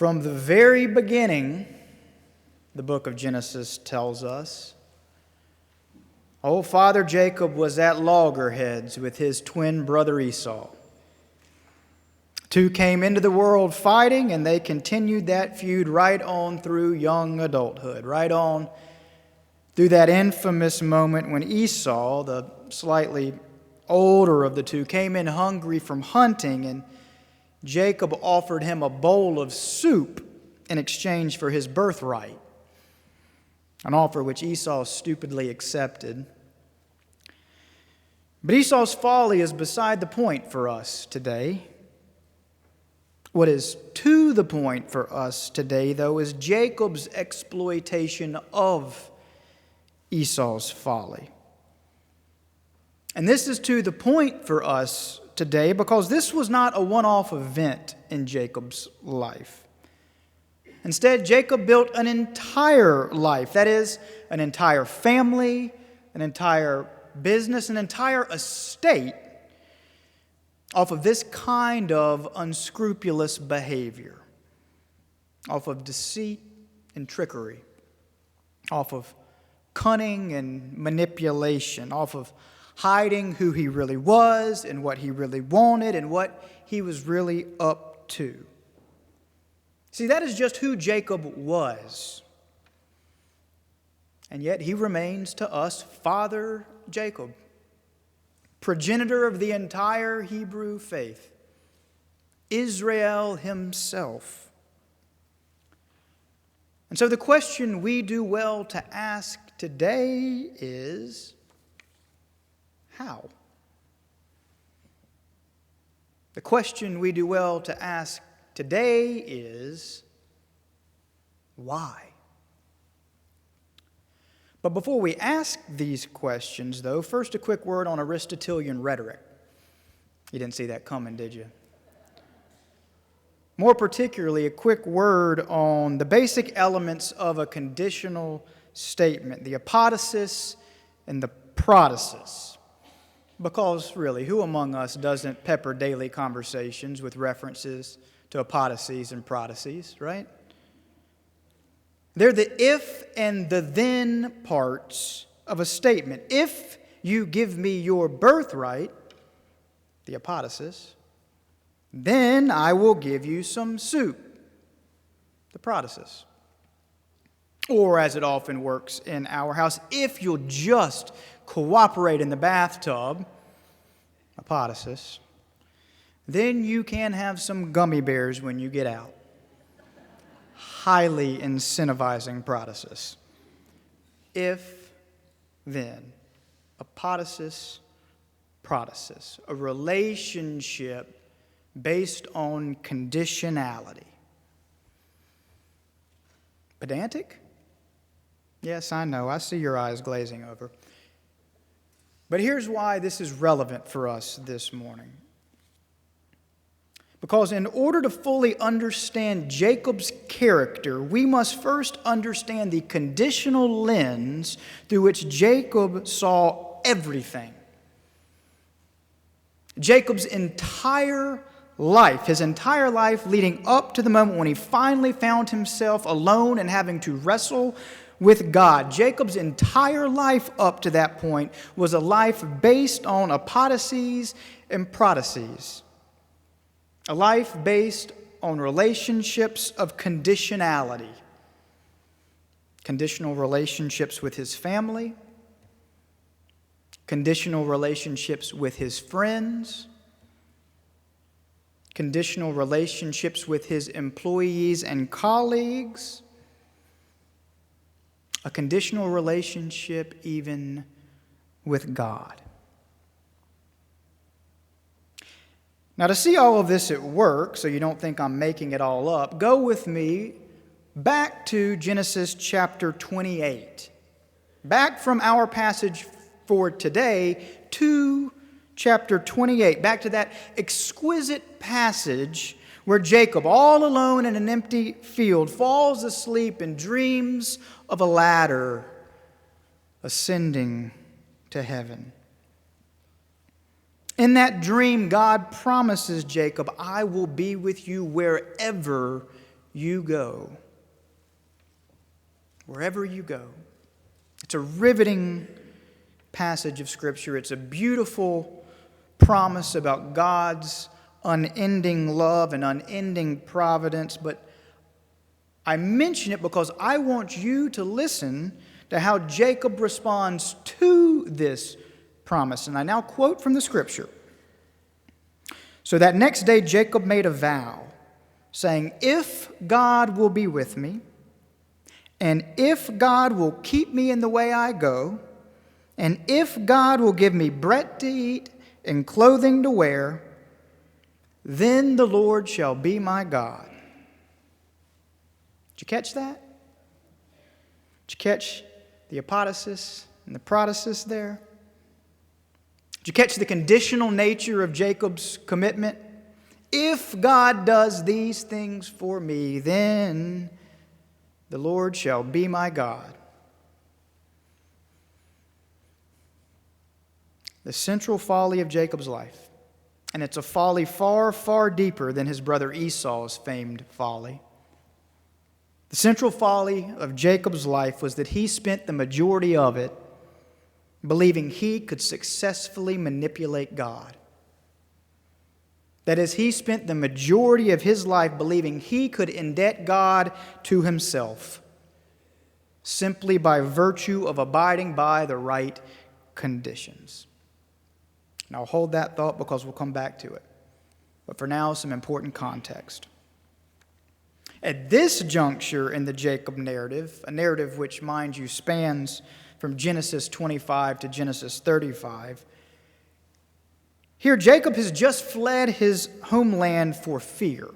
From the very beginning, the book of Genesis tells us, old father Jacob was at loggerheads with his twin brother Esau. Two came into the world fighting, and they continued that feud right on through young adulthood, right on through that infamous moment when Esau, the slightly older of the two, came in hungry from hunting, and Jacob offered him a bowl of soup in exchange for his birthright, an offer which Esau stupidly accepted. But Esau's folly is beside the point for us today. What is to the point for us today, though, is Jacob's exploitation of Esau's folly. And this is to the point for us today because this was not a one-off event in Jacob's life. Instead, Jacob built an entire life, that is, an entire family, an entire business, an entire estate, off of this kind of unscrupulous behavior, off of deceit and trickery, off of cunning and manipulation, off of hiding who he really was and what he really wanted and what he was really up to. See, that is just who Jacob was. And yet he remains to us Father Jacob, progenitor of the entire Hebrew faith, Israel himself. And so the question we do well to ask today is, how? The question we do well to ask today is, why? But before we ask these questions, though, first a quick word on Aristotelian rhetoric. You didn't see that coming, did you? More particularly, a quick word on the basic elements of a conditional statement, the apodosis and the prodosis. Because, really, who among us doesn't pepper daily conversations with references to apodoses and prodices, right? They're the if and the then parts of a statement. If you give me your birthright, the apodosis, then I will give you some soup, the prodosis. Or, as it often works in our house, if you'll just cooperate in the bathtub, apodosis, then you can have some gummy bears when you get out. Highly incentivizing prodosis. If, then, apodosis, prodosis, a relationship based on conditionality. Pedantic? Yes, I know. I see your eyes glazing over. But here's why this is relevant for us this morning. Because in order to fully understand Jacob's character, we must first understand the conditional lens through which Jacob saw everything. Jacob's entire life, his entire life leading up to the moment when he finally found himself alone and having to wrestle with God. Jacob's entire life up to that point was a life based on apodoses and prodices. A life based on relationships of conditionality. Conditional relationships with his family. Conditional relationships with his friends. Conditional relationships with his employees and colleagues. A conditional relationship even with God. Now, to see all of this at work, so you don't think I'm making it all up, go with me back to Genesis chapter 28. Back from our passage for today to chapter 28. Back to that exquisite passage where Jacob, all alone in an empty field, falls asleep and dreams of a ladder ascending to heaven. In that dream, God promises Jacob, I will be with you wherever you go. Wherever you go. It's a riveting passage of Scripture. It's a beautiful promise about God's unending love and unending providence. But I mention it because I want you to listen to how Jacob responds to this promise. And I now quote from the Scripture. So that next day Jacob made a vow, saying, "If God will be with me, and if God will keep me in the way I go, and if God will give me bread to eat and clothing to wear, then the Lord shall be my God." Did you catch that? Did you catch the apodosis and the prodosis there? Did you catch the conditional nature of Jacob's commitment? If God does these things for me, then the Lord shall be my God. The central folly of Jacob's life, and it's a folly far, far deeper than his brother Esau's famed folly. The central folly of Jacob's life was that he spent the majority of it believing he could successfully manipulate God. That is, he spent the majority of his life believing he could indebt God to himself simply by virtue of abiding by the right conditions. And I'll hold that thought because we'll come back to it. But for now, some important context. At this juncture in the Jacob narrative, a narrative which, mind you, spans from Genesis 25 to Genesis 35, here Jacob has just fled his homeland for fear.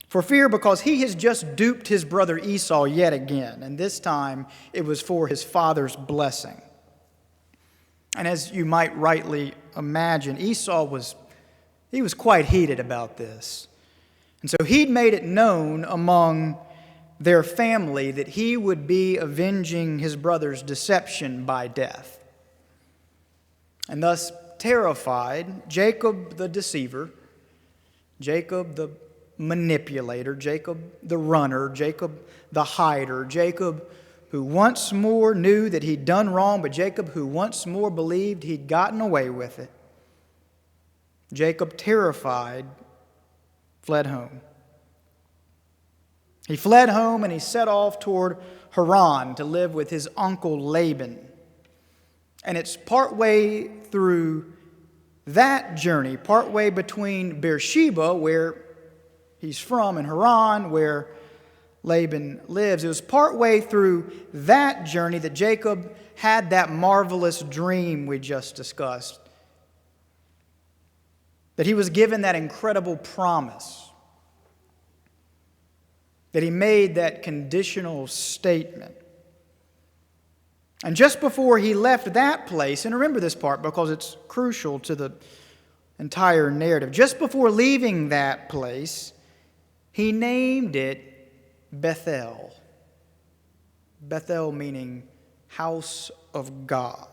For fear because he has just duped his brother Esau yet again, and this time it was for his father's blessing. And as you might rightly imagine, Esau was quite heated about this. And so he'd made it known among their family that he would be avenging his brother's deception by death. And thus, terrified, Jacob the deceiver, Jacob the manipulator, Jacob the runner, Jacob the hider, Jacob who once more knew that he'd done wrong, but Jacob who once more believed he'd gotten away with it, Jacob, terrified, fled home. He fled home and he set off toward Haran to live with his uncle Laban. And it's partway through that journey, partway between Beersheba, where he's from, and Haran, where Laban lives. It was partway through that journey that Jacob had that marvelous dream we just discussed. That he was given that incredible promise. That he made that conditional statement. And just before he left that place, and remember this part because it's crucial to the entire narrative, just before leaving that place, he named it Bethel. Bethel meaning house of God.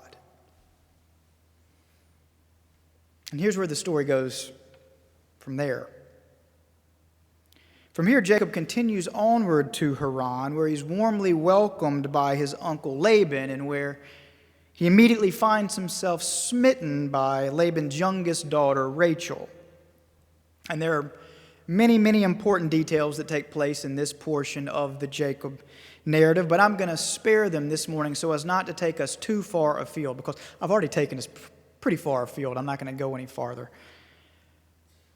And here's where the story goes from there. From here, Jacob continues onward to Haran, where he's warmly welcomed by his uncle Laban, and where he immediately finds himself smitten by Laban's youngest daughter, Rachel. And there are many, many important details that take place in this portion of the Jacob narrative, but I'm going to spare them this morning so as not to take us too far afield, because I've already taken us pretty far afield. I'm not going to go any farther.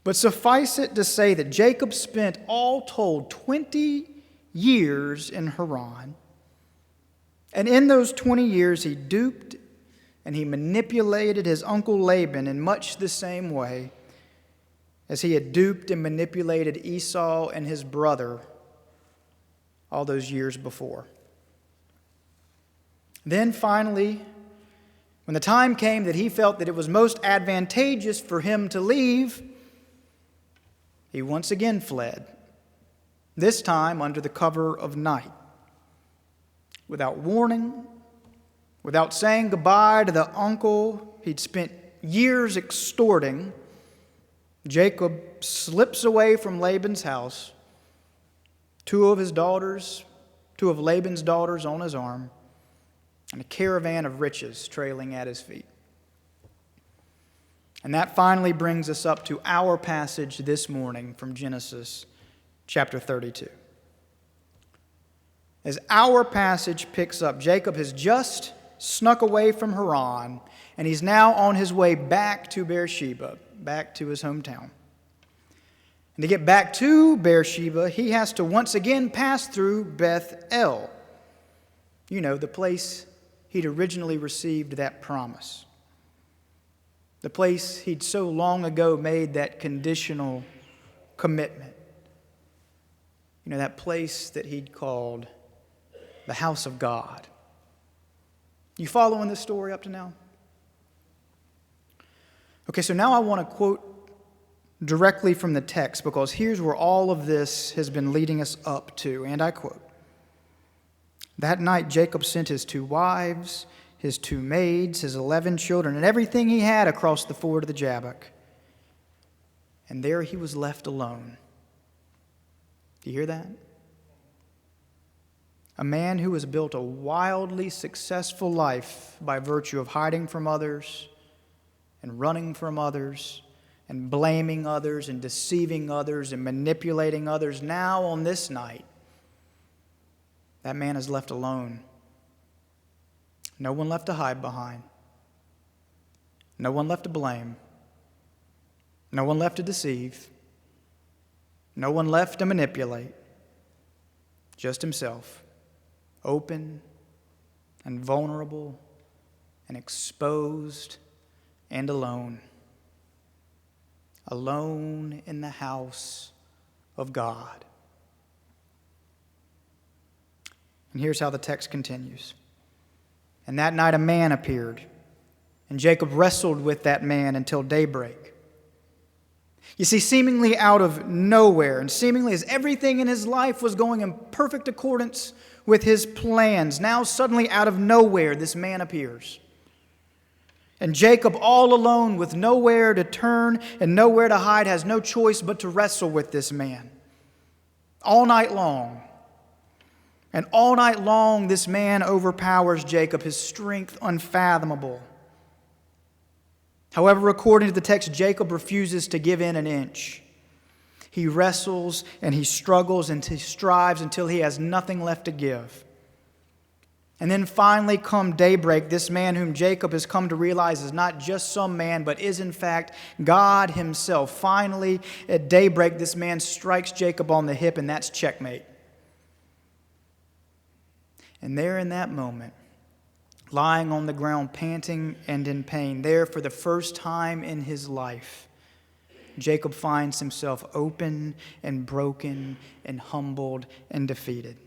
But suffice it to say that Jacob spent all told 20 years in Haran. And in those 20 years, he duped and he manipulated his uncle Laban in much the same way as he had duped and manipulated Esau and his brother all those years before. Then finally, when the time came that he felt that it was most advantageous for him to leave, he once again fled, this time under the cover of night. Without warning, without saying goodbye to the uncle he'd spent years extorting, Jacob slips away from Laban's house two of Laban's daughters on his arm, and a caravan of riches trailing at his feet. And that finally brings us up to our passage this morning from Genesis chapter 32. As our passage picks up, Jacob has just snuck away from Haran, and he's now on his way back to Beersheba, back to his hometown. And to get back to Beersheba, he has to once again pass through Beth-el. You know, the place he'd originally received that promise. The place he'd so long ago made that conditional commitment. You know, that place that he'd called the house of God. You following this story up to now? Okay, so now I want to quote directly from the text, because here's where all of this has been leading us up to, and I quote, "That night Jacob sent his 2 wives, his 2 maids, his 11 children, and everything he had across the ford of the Jabbok. And there he was left alone." Do you hear that? A man who has built a wildly successful life by virtue of hiding from others and running from others and blaming others and deceiving others and manipulating others. Now on this night, that man is left alone. No one left to hide behind. No one left to blame. No one left to deceive. No one left to manipulate. Just himself, open and vulnerable and exposed and alone. Alone in the house of God. And here's how the text continues. "And that night a man appeared, and Jacob wrestled with that man until daybreak." You see, seemingly out of nowhere, and seemingly as everything in his life was going in perfect accordance with his plans, now suddenly out of nowhere this man appears. And Jacob, all alone with nowhere to turn and nowhere to hide, has no choice but to wrestle with this man. All night long. And all night long this man overpowers Jacob, his strength unfathomable. However, according to the text, Jacob refuses to give in an inch. He wrestles and he struggles and he strives until he has nothing left to give. And then finally, come daybreak, this man whom Jacob has come to realize is not just some man, but is in fact God himself. Finally, at daybreak, this man strikes Jacob on the hip, and that's checkmate. And there in that moment, lying on the ground, panting and in pain, there for the first time in his life, Jacob finds himself open and broken and humbled and defeated.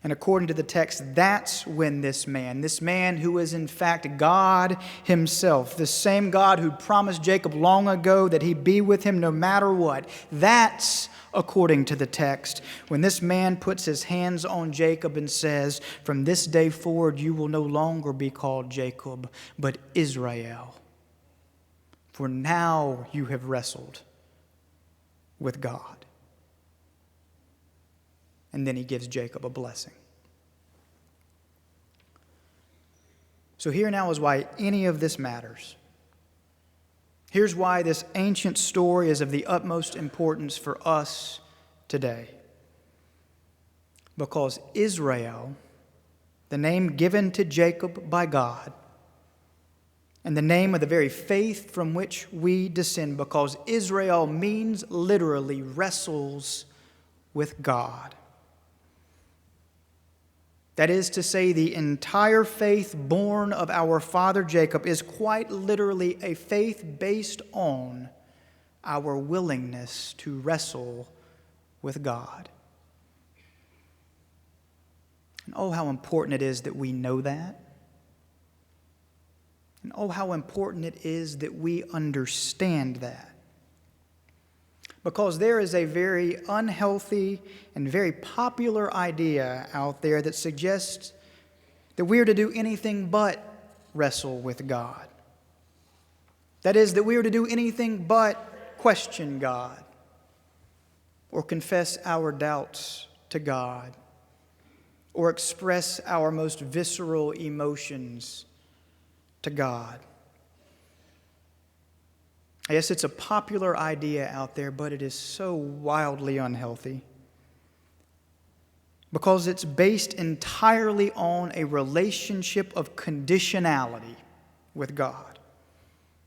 And according to the text, that's when this man who is in fact God himself, the same God who promised Jacob long ago that he'd be with him no matter what, that's, according to the text, when this man puts his hands on Jacob and says, "From this day forward you will no longer be called Jacob, but Israel. For now you have wrestled with God." And then he gives Jacob a blessing. So here now is why any of this matters. Here's why this ancient story is of the utmost importance for us today. Because Israel, the name given to Jacob by God, and the name of the very faith from which we descend, because Israel means literally wrestles with God. That is to say, the entire faith born of our father Jacob is quite literally a faith based on our willingness to wrestle with God. And oh, how important it is that we know that. And oh, how important it is that we understand that. Because there is a very unhealthy and very popular idea out there that suggests that we are to do anything but wrestle with God. That is, that we are to do anything but question God. or confess our doubts to God, or express our most visceral emotions to God. Yes, it's a popular idea out there, but it is so wildly unhealthy because it's based entirely on a relationship of conditionality with God,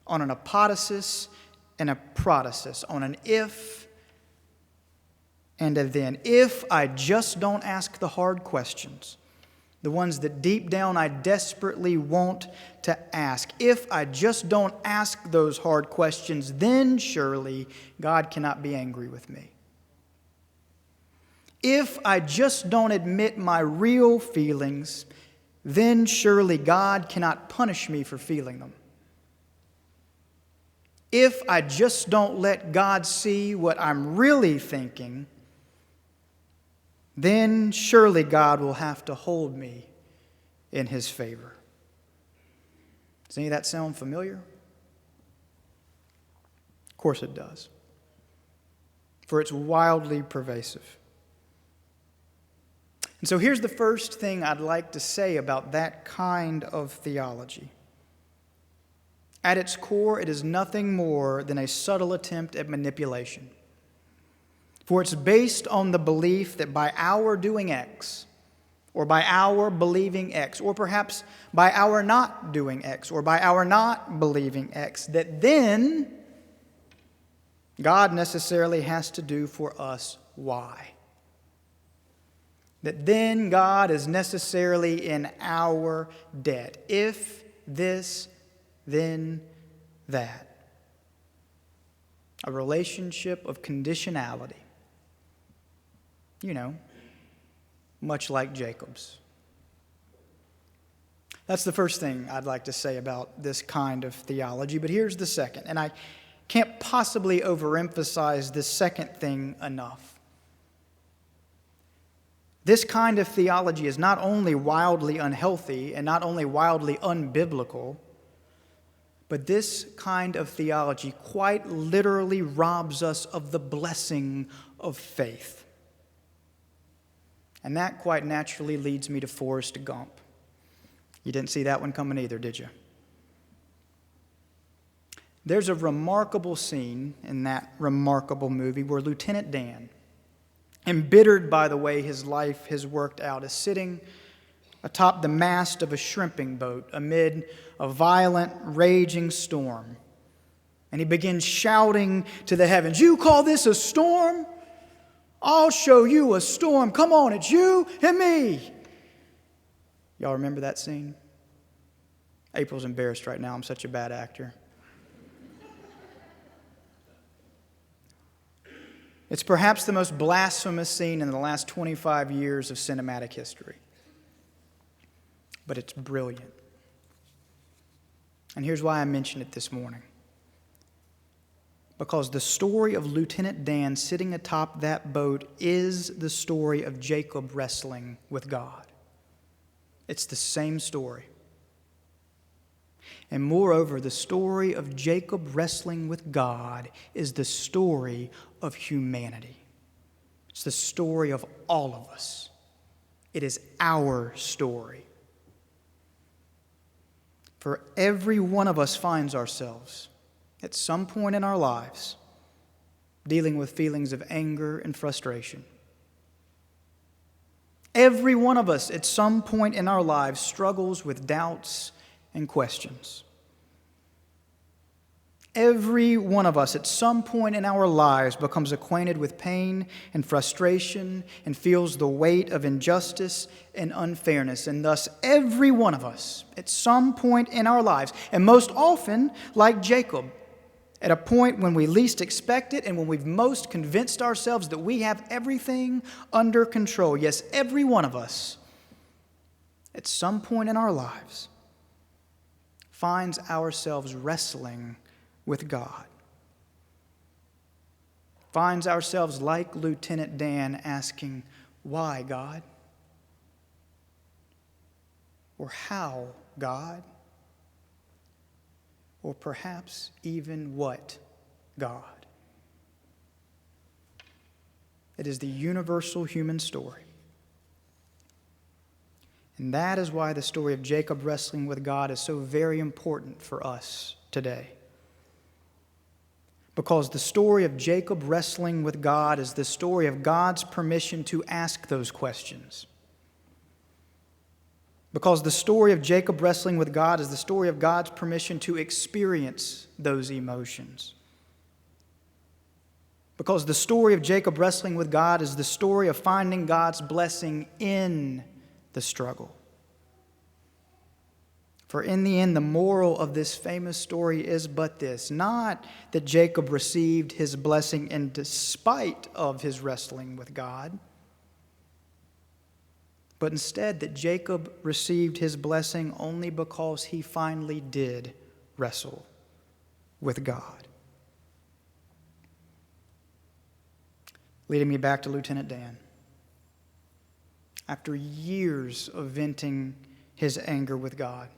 on an apodosis and a prodosis, on an if and a then. If I just don't ask the hard questions, the ones that deep down I desperately want to ask. If I just don't ask those hard questions, then surely God cannot be angry with me. If I just don't admit my real feelings, then surely God cannot punish me for feeling them. If I just don't let God see what I'm really thinking, then surely God will have to hold me in His favor. Does any of that sound familiar? Of course it does. For it's wildly pervasive. And so here's the first thing I'd like to say about that kind of theology. At its core, it is nothing more than a subtle attempt at manipulation. For it's based on the belief that by our doing X, or by our believing X, or perhaps by our not doing X, or by our not believing X, that then God necessarily has to do for us Y. That then God is necessarily in our debt. If this, then that. A relationship of conditionality. You know, much like Jacob's. That's the first thing I'd like to say about this kind of theology, but here's the second, and I can't possibly overemphasize this second thing enough. This kind of theology is not only wildly unhealthy and not only wildly unbiblical, but this kind of theology quite literally robs us of the blessing of faith. And that quite naturally leads me to Forrest Gump. You didn't see that one coming either, did you? There's a remarkable scene in that remarkable movie where Lieutenant Dan, embittered by the way his life has worked out, is sitting atop the mast of a shrimping boat amid a violent, raging storm. And he begins shouting to the heavens, "You call this a storm? I'll show you a storm. Come on, it's you and me." Y'all remember that scene? April's embarrassed right now. I'm such a bad actor. It's perhaps the most blasphemous scene in the last 25 years of cinematic history. But it's brilliant. And here's why I mention it this morning. Because the story of Lieutenant Dan sitting atop that boat is the story of Jacob wrestling with God. It's the same story. And moreover, the story of Jacob wrestling with God is the story of humanity. It's the story of all of us. It is our story. For every one of us finds ourselves at some point in our lives dealing with feelings of anger and frustration. Every one of us at some point in our lives struggles with doubts and questions. Every one of us at some point in our lives becomes acquainted with pain and frustration and feels the weight of injustice and unfairness. And thus, every one of us at some point in our lives, and most often, like Jacob, at a point when we least expect it and when we've most convinced ourselves that we have everything under control. Yes, every one of us, at some point in our lives, finds ourselves wrestling with God. Finds ourselves like Lieutenant Dan asking, "Why, God?" Or "How, God?" Or perhaps even "What, God?" It is the universal human story. And that is why the story of Jacob wrestling with God is so very important for us today. Because the story of Jacob wrestling with God is the story of God's permission to ask those questions. Because the story of Jacob wrestling with God is the story of God's permission to experience those emotions. Because the story of Jacob wrestling with God is the story of finding God's blessing in the struggle. For in the end, the moral of this famous story is but this: not that Jacob received his blessing in despite of his wrestling with God, but instead that Jacob received his blessing only because he finally did wrestle with God. Leading me back to Lieutenant Dan. After years of venting his anger with God,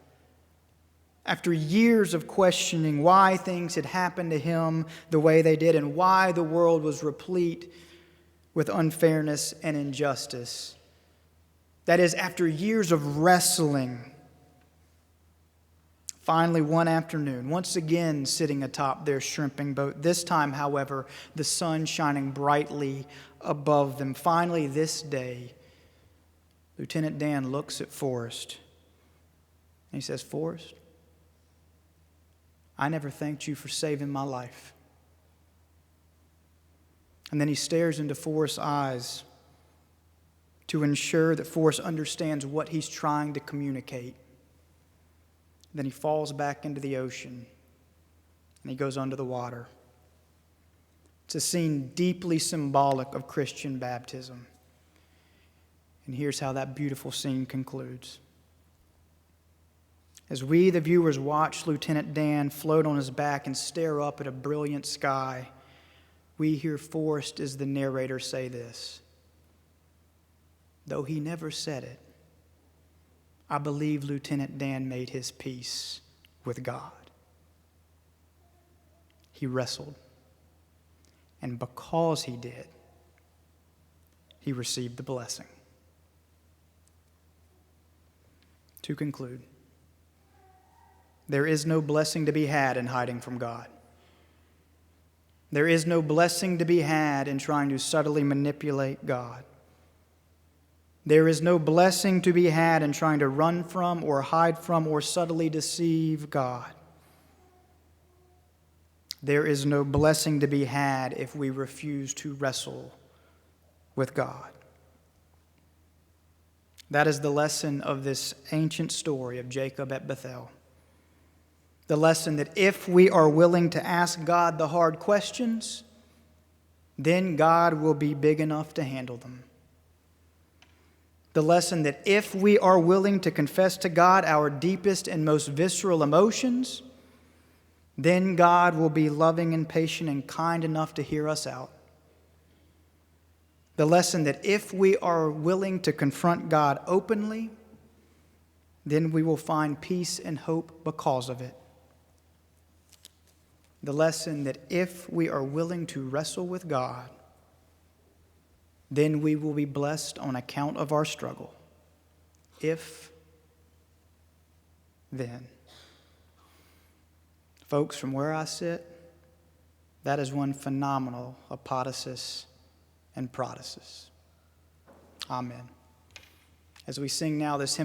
after years of questioning why things had happened to him the way they did and why the world was replete with unfairness and injustice, that is, after years of wrestling, finally one afternoon, once again sitting atop their shrimping boat, this time, however, the sun shining brightly above them, finally this day, Lieutenant Dan looks at Forrest and he says, "Forrest, I never thanked you for saving my life." And then he stares into Forrest's eyes to ensure that Forrest understands what he's trying to communicate. Then he falls back into the ocean and he goes under the water. It's a scene deeply symbolic of Christian baptism. And here's how that beautiful scene concludes. As we, the viewers, watch Lieutenant Dan float on his back and stare up at a brilliant sky, we hear Forrest as the narrator say this: "Though he never said it, I believe Lieutenant Dan made his peace with God. He wrestled, and because he did, he received the blessing." To conclude, there is no blessing to be had in hiding from God. There is no blessing to be had in trying to subtly manipulate God. There is no blessing to be had in trying to run from or hide from or subtly deceive God. There is no blessing to be had if we refuse to wrestle with God. That is the lesson of this ancient story of Jacob at Bethel. The lesson that if we are willing to ask God the hard questions, then God will be big enough to handle them. The lesson that if we are willing to confess to God our deepest and most visceral emotions, then God will be loving and patient and kind enough to hear us out. The lesson that if we are willing to confront God openly, then we will find peace and hope because of it. The lesson that if we are willing to wrestle with God, then we will be blessed on account of our struggle. If, then. Folks, from where I sit, that is one phenomenal apodosis and prodosis. Amen. As we sing now this hymn